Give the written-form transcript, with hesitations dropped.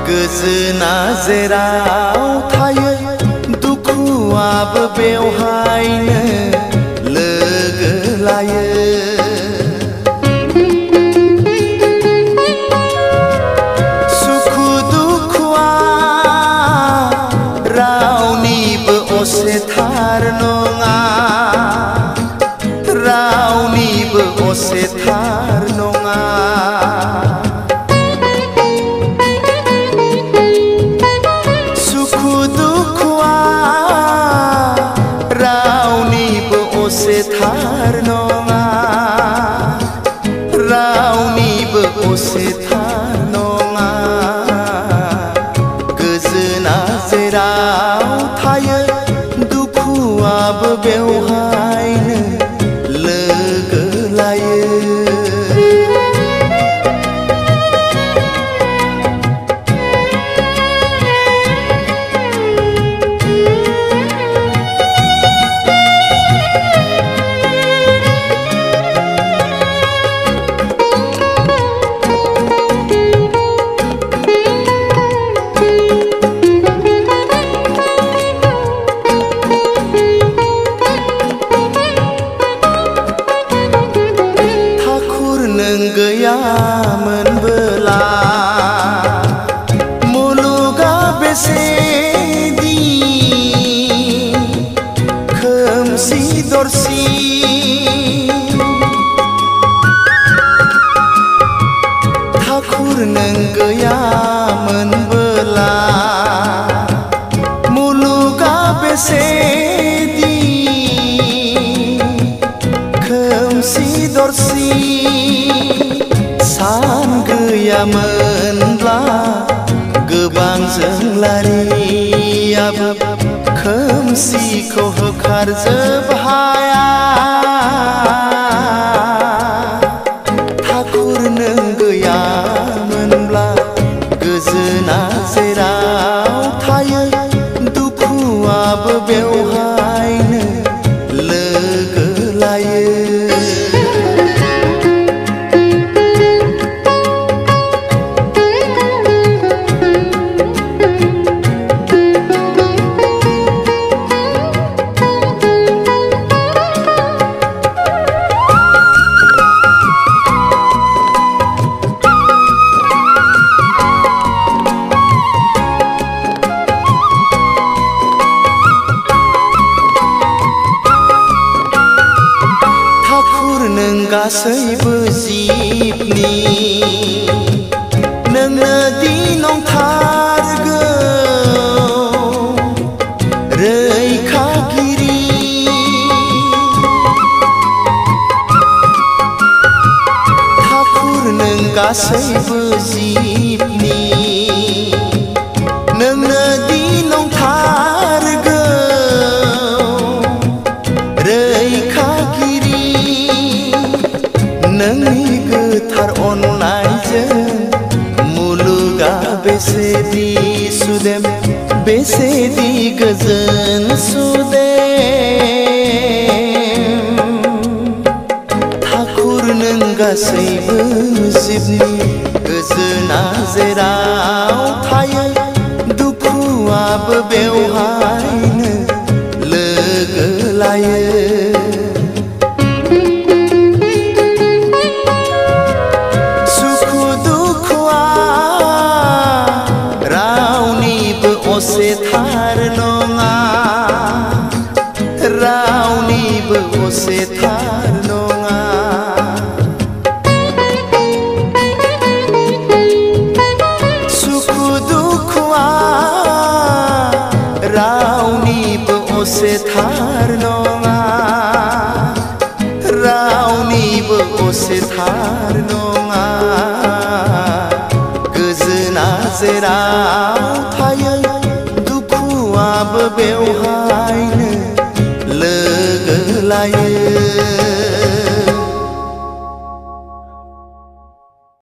गोजोना जेराव थायो दुखुआबो बेवहायनो लोगो लायो। सुखु दुखुआ रावनिबो असेथार नङा, रावनिबो असेथार नङा। असेथार नङा, रावनिबो असेथार नङा। गोजोना जेराव थायो दुखुआबो बेवहायनो लोगो लायो। गैयामोनबोला मुलुगा बेसेदि खोमसि दरसि। ठाकुर नों गैयामोनबोला मुलुगा बेसेदि खोमसि दरसि। सान गैयामोनब्ला गोबां जोंलारियाबो खोमसिखौ होखारजोब हाया। ठाकुर नों गैयामोनब्ला गोजोना जेराव थायो दुखुआबो बेवहायनो लोगो लायो। नों गासैबो जिबनि नोंनो दि नंथारगौ रैखागिरि। ठाकुर नों गासैबो जिबनि नोंनो दि नंथारगौ रैखागिरि। नोंनि गोथार अननायजों मुलुगा बेसेदि सुदेम बेसेदि गोजोन सुदेम। ठाकुर नों गासैबो जिबनि गोजोना जेराव थायो दुखुआबो बेवहायनो लोगो लायो। असेथार नङा, रावनिबो असेथार नङा। सुखु दुखुआ रावनिबो असेथार नङा, रावनिबो असेथार नङा। गोजोना जेराव थायो दुखुआबो बेवहायनो लोगो लायो।